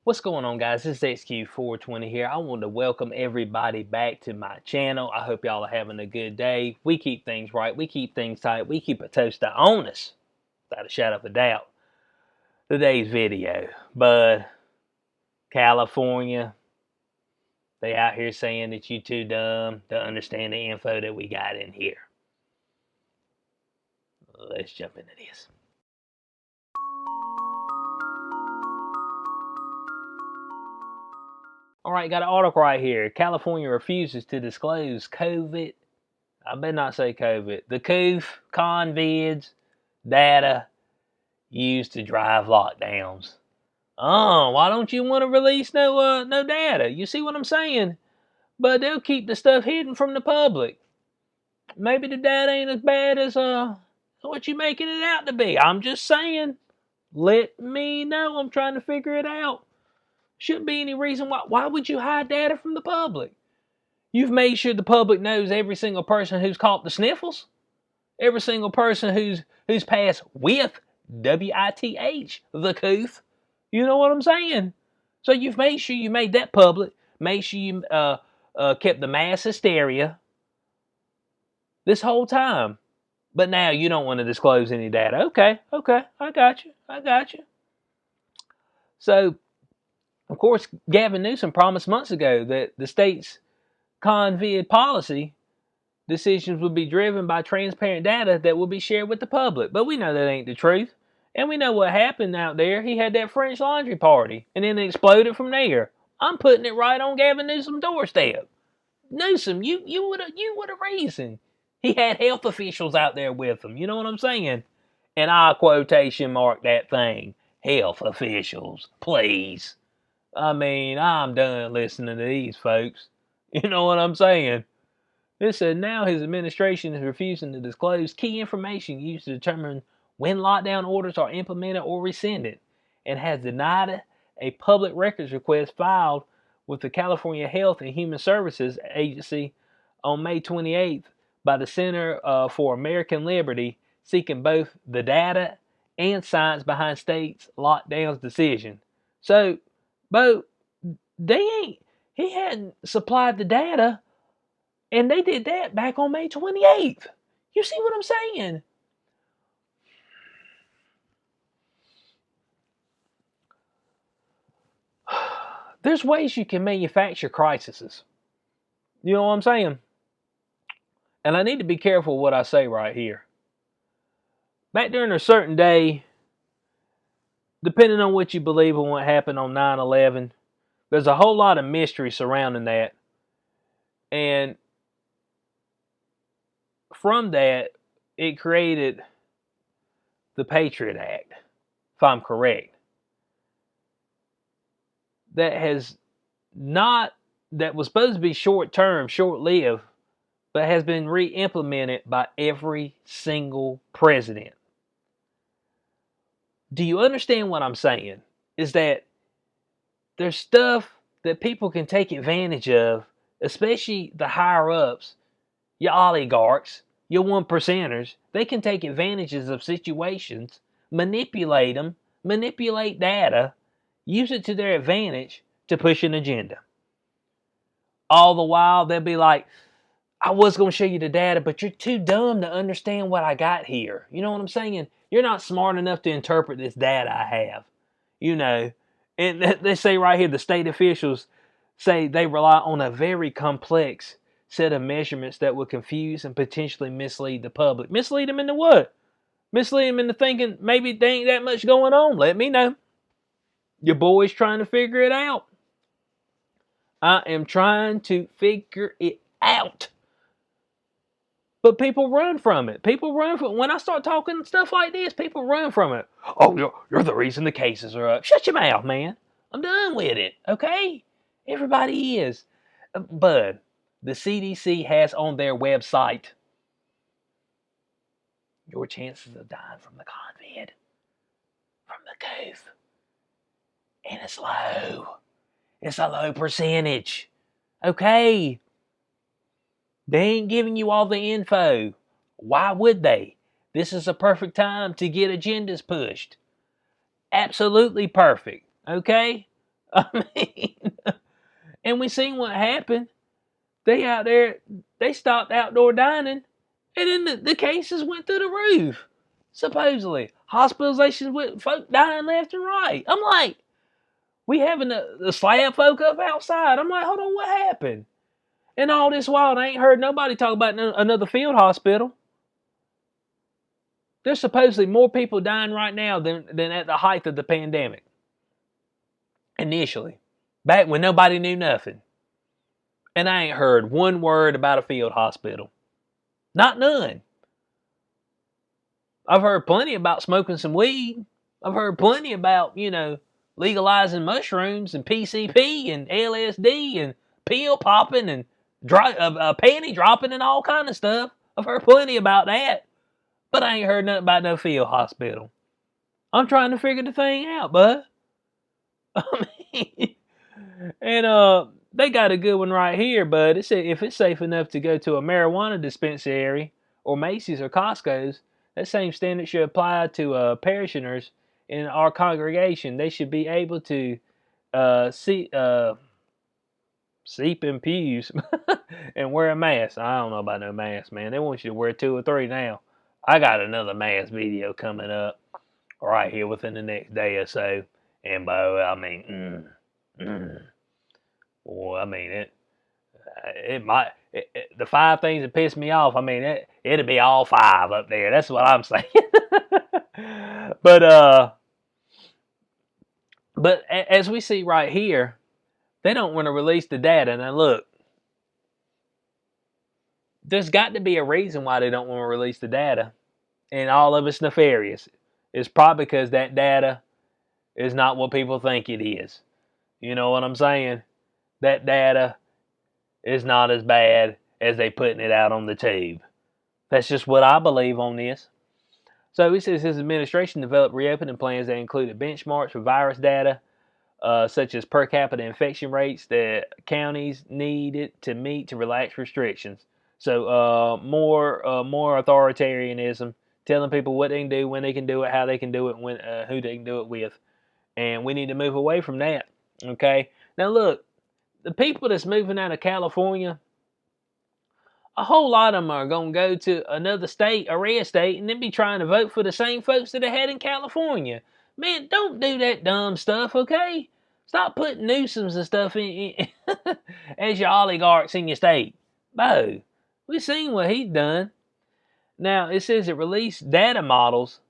What's going on, guys? This is XQ420 here. I want to welcome everybody back to my channel. I hope y'all are having a good day. We keep things right. We keep things tight. We keep a toaster on us, without a shadow of a doubt. Today's video, bud, California, they out here saying that you too dumb to understand the info that we got in here. Let's jump into this. All right, got an article right here. California refuses to disclose COVID. I better not say COVID. The COOF, convids, data used to drive lockdowns. Oh, why don't you want to release no data? You see what I'm saying? But they'll keep the stuff hidden from the public. Maybe the data ain't as bad as what you making it out to be. I'm just saying. Let me know. I'm trying to figure it out. Shouldn't be any reason why would you hide data from the public? You've made sure the public knows every single person who's caught the sniffles, every single person who's passed with WITH, the cooth. You know what I'm saying? So you've made sure you made that public. Make sure you kept the mass hysteria this whole time. But now you don't want to disclose any data. Okay, I got you. So, of course, Gavin Newsom promised months ago that the state's convid policy decisions would be driven by transparent data that will be shared with the public. But we know that ain't the truth. And we know what happened out there. He had that French laundry party, and then it exploded from there. I'm putting it right on Gavin Newsom's doorstep. Newsom, you would have reason. He had health officials out there with him. You know what I'm saying? And I quotation mark that thing. Health officials, please. I mean, I'm done listening to these folks. You know what I'm saying? It said now his administration is refusing to disclose key information used to determine when lockdown orders are implemented or rescinded, and has denied a public records request filed with the California Health and Human Services Agency on May 28th by the Center for American Liberty, seeking both the data and science behind states' lockdowns decision. So, Bo, he hadn't supplied the data. And they did that back on May 28th. You see what I'm saying? There's ways you can manufacture crises. You know what I'm saying? And I need to be careful what I say right here. Back during a certain day, depending on what you believe in what happened on 9/11, there's a whole lot of mystery surrounding that. And from that, it created the Patriot Act, if I'm correct. That was supposed to be short-term, short-lived, but has been re-implemented by every single president. Do you understand what I'm saying? Is that there's stuff that people can take advantage of, especially the higher-ups, your oligarchs, your one-percenters. They can take advantages of situations, manipulate them, manipulate data, use it to their advantage to push an agenda. All the while, they'll be like, I was going to show you the data, but you're too dumb to understand what I got here. You know what I'm saying? You're not smart enough to interpret this data I have. You know, and they say right here, the state officials say they rely on a very complex set of measurements that will confuse and potentially mislead the public. Mislead them into what? Mislead them into thinking maybe there ain't that much going on. Let me know. Your boy's trying to figure it out. I am trying to figure it out. But people run from it. People run from it. When I start talking stuff like this, people run from it. Oh, you're the reason the cases are up. Shut your mouth, man. I'm done with it, okay? Everybody is. Bud, the CDC has on their website your chances of dying from the COVID, from the COVID. And it's low. It's a low percentage. Okay? They ain't giving you all the info. Why would they? This is a perfect time to get agendas pushed. Absolutely perfect. Okay? I mean, and we seen what happened. They out there, they stopped outdoor dining, and then the cases went through the roof. Supposedly, hospitalizations with folk dying left and right. I'm like, we having the slab folk up outside. I'm like, hold on, what happened? And all this while, I ain't heard nobody talk about another field hospital. There's supposedly more people dying right now than at the height of the pandemic. Initially, back when nobody knew nothing. And I ain't heard one word about a field hospital. Not none. I've heard plenty about smoking some weed. I've heard plenty about, legalizing mushrooms and PCP and LSD and pill popping and panty dropping and all kind of stuff. I've heard plenty about that. But I ain't heard nothing about no field hospital. I'm trying to figure the thing out, bud. I mean, and they got a good one right here, bud. It said if it's safe enough to go to a marijuana dispensary or Macy's or Costco's, that same standard should apply to parishioners in our congregation. They should be able to seep in pews and wear a mask. I don't know about no mask, man. They want you to wear 2 or 3 now. I got another mask video coming up right here within the next day or so. And boy, I mean, boy, I mean it might the 5 things that piss me off. I mean it'll be all 5 up there. That's what I'm saying. but as we see right here, they don't want to release the data. Now look, there's got to be a reason why they don't want to release the data, and all of it's nefarious. It's probably because that data is not what people think it is. You know what I'm saying? That data is not as bad as they putting it out on the tube. That's just what I believe on this. So he says his administration developed reopening plans that included benchmarks for virus data, such as per capita infection rates that counties needed to meet to relax restrictions. So more authoritarianism, telling people what they can do, when they can do it, how they can do it, when who they can do it with, and we need to move away from that. Okay. Now look, the people that's moving out of California, a whole lot of them are going to go to another state, a red state, and then be trying to vote for the same folks that they had in California. Man, don't do that dumb stuff, okay? Stop putting Newsoms and stuff in as your oligarchs in your state. Bo, we've seen what he's done. Now, it says it released data models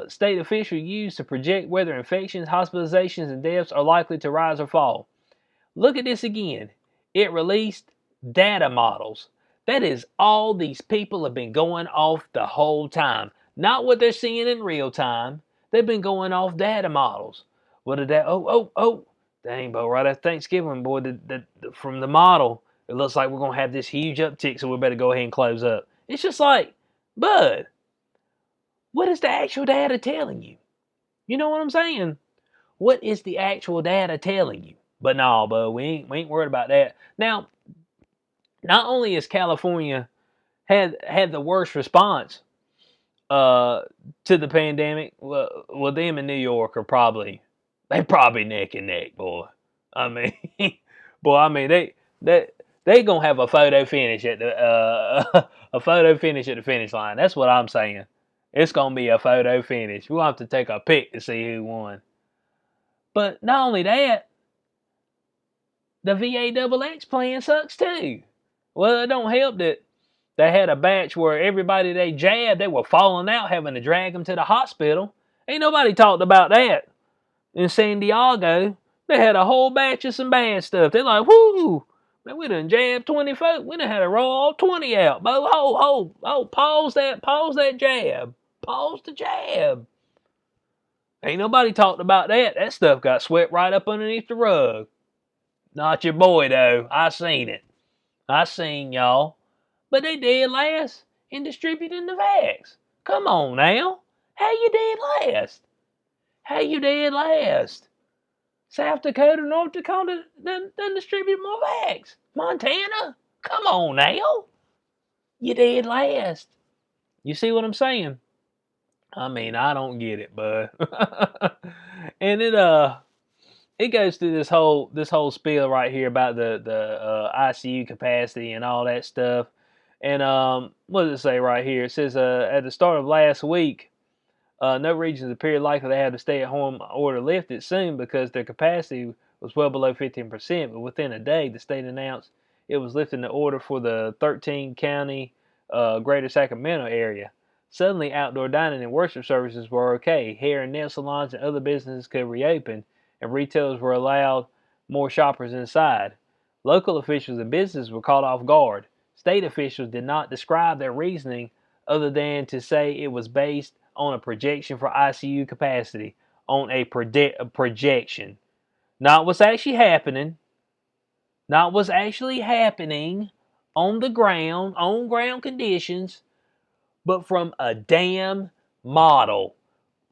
state officials use to project whether infections, hospitalizations, and deaths are likely to rise or fall. Look at this again. It released data models. That is all these people have been going off the whole time. Not what they're seeing in real time. They've been going off data models. What did that? Oh. Dang, boy, right after Thanksgiving, boy, from the model, it looks like we're going to have this huge uptick, so we better go ahead and close up. It's just like, bud, what is the actual data telling you? You know what I'm saying? What is the actual data telling you? But no, bud, we ain't worried about that. Now, not only has California had the worst response to the pandemic, well, them in New York are probably neck and neck, boy. I mean, they gonna have a photo finish at the finish line. That's what I'm saying. It's gonna be a photo finish. We'll have to take a pic to see who won. But not only that, the VAXX plan sucks too. Well, it don't help that they had a batch where everybody they jabbed, they were falling out, having to drag them to the hospital. Ain't nobody talked about that. In San Diego, they had a whole batch of some bad stuff. They're like, whoo, man, we done jabbed 20 folk. We done had to roll all 20 out. Pause that jab. Pause the jab. Ain't nobody talked about that. That stuff got swept right up underneath the rug. Not your boy, though. I seen it. I seen y'all. But they did last in distributing the vax. Come on now. How you did last? South Dakota, North Dakota done distribute more vax. Montana? Come on now. You did last. You see what I'm saying? I mean, I don't get it, bud. and it goes through this whole spiel right here about the ICU capacity and all that stuff. And what does it say right here? It says at the start of last week, no regions appeared likely to have the stay-at-home order lifted soon because their capacity was well below 15%. But within a day, the state announced it was lifting the order for the 13-county Greater Sacramento area. Suddenly, outdoor dining and worship services were okay. Hair and nail salons and other businesses could reopen, and retailers were allowed more shoppers inside. Local officials and businesses were caught off guard. State officials did not describe their reasoning other than to say it was based on a projection for ICU capacity, on a projection. Not what's actually happening, not what's actually happening on the ground, on ground conditions, but from a damn model.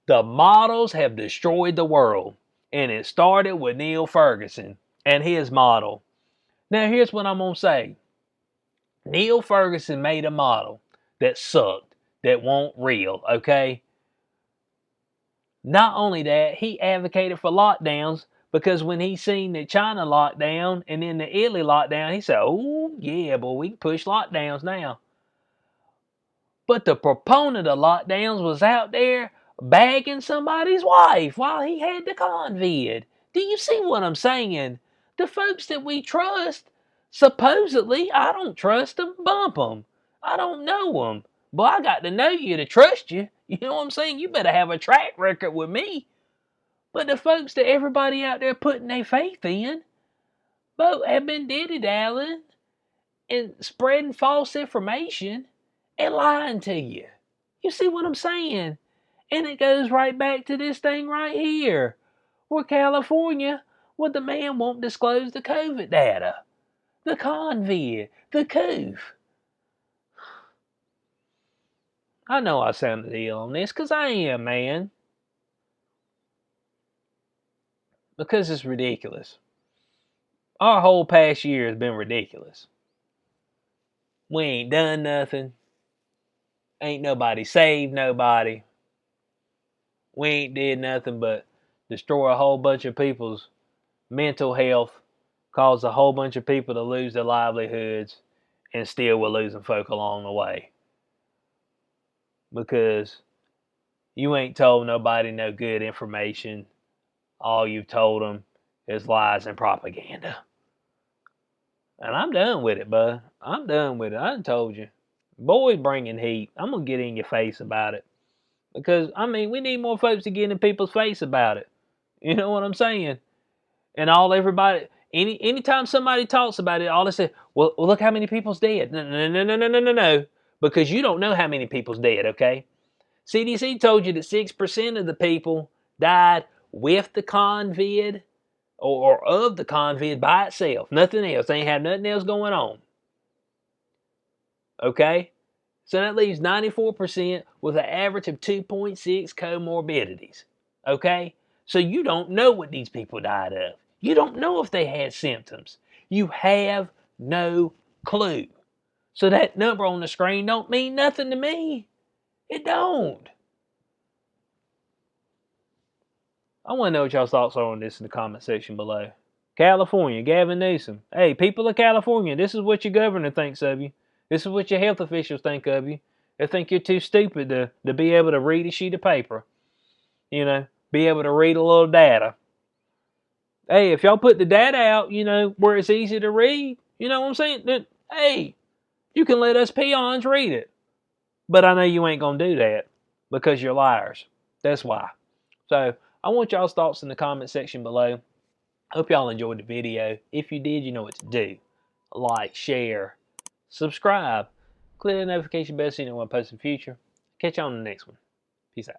The models have destroyed the world, and it started with Neil Ferguson and his model. Now, here's what I'm going to say. Neil Ferguson made a model that sucked, that wasn't real, okay? Not only that, he advocated for lockdowns because when he seen the China lockdown and then the Italy lockdown, he said, oh, yeah, boy, we can push lockdowns now. But the proponent of lockdowns was out there bagging somebody's wife while he had the COVID. Do you see what I'm saying? The folks that we trust, supposedly, I don't trust them, bump them. I don't know them. But I got to know you to trust you. You know what I'm saying? You better have a track record with me. But the folks that everybody out there putting their faith in, both have been dilly-dallying and spreading false information and lying to you. You see what I'm saying? And it goes right back to this thing right here, where California, well, the man won't disclose the COVID data, the convid, the coof. I know I sounded ill on this, because I am, man. Because it's ridiculous. Our whole past year has been ridiculous. We ain't done nothing. Ain't nobody saved nobody. We ain't did nothing but destroy a whole bunch of people's mental health, cause a whole bunch of people to lose their livelihoods, and still we're losing folk along the way. Because you ain't told nobody no good information. All you've told them is lies and propaganda. And I'm done with it, bud. I'm done with it. I done told you. Boys bringing heat. I'm going to get in your face about it. Because, I mean, we need more folks to get in people's face about it. You know what I'm saying? And everybody, anytime somebody talks about it, all they say, well, look how many people's dead. No. Because you don't know how many people's dead, okay? CDC told you that 6% of the people died with the convid or of the convid by itself. Nothing else. They ain't have nothing else going on. Okay? So that leaves 94% with an average of 2.6 comorbidities. Okay? So you don't know what these people died of. You don't know if they had symptoms. You have no clue. So that number on the screen don't mean nothing to me. It don't. I want to know what y'all's thoughts are on this in the comment section below. California, Gavin Newsom. Hey, people of California, this is what your governor thinks of you. This is what your health officials think of you. They think you're too stupid to be able to read a sheet of paper. You know, be able to read a little data. Hey, if y'all put the data out, you know, where it's easy to read, you know what I'm saying? Then, hey, you can let us peons read it. But I know you ain't going to do that because you're liars. That's why. So, I want y'all's thoughts in the comment section below. Hope y'all enjoyed the video. If you did, you know what to do. Like, share, subscribe, click the notification bell so you know when I post in the future. Catch you on the next one. Peace out.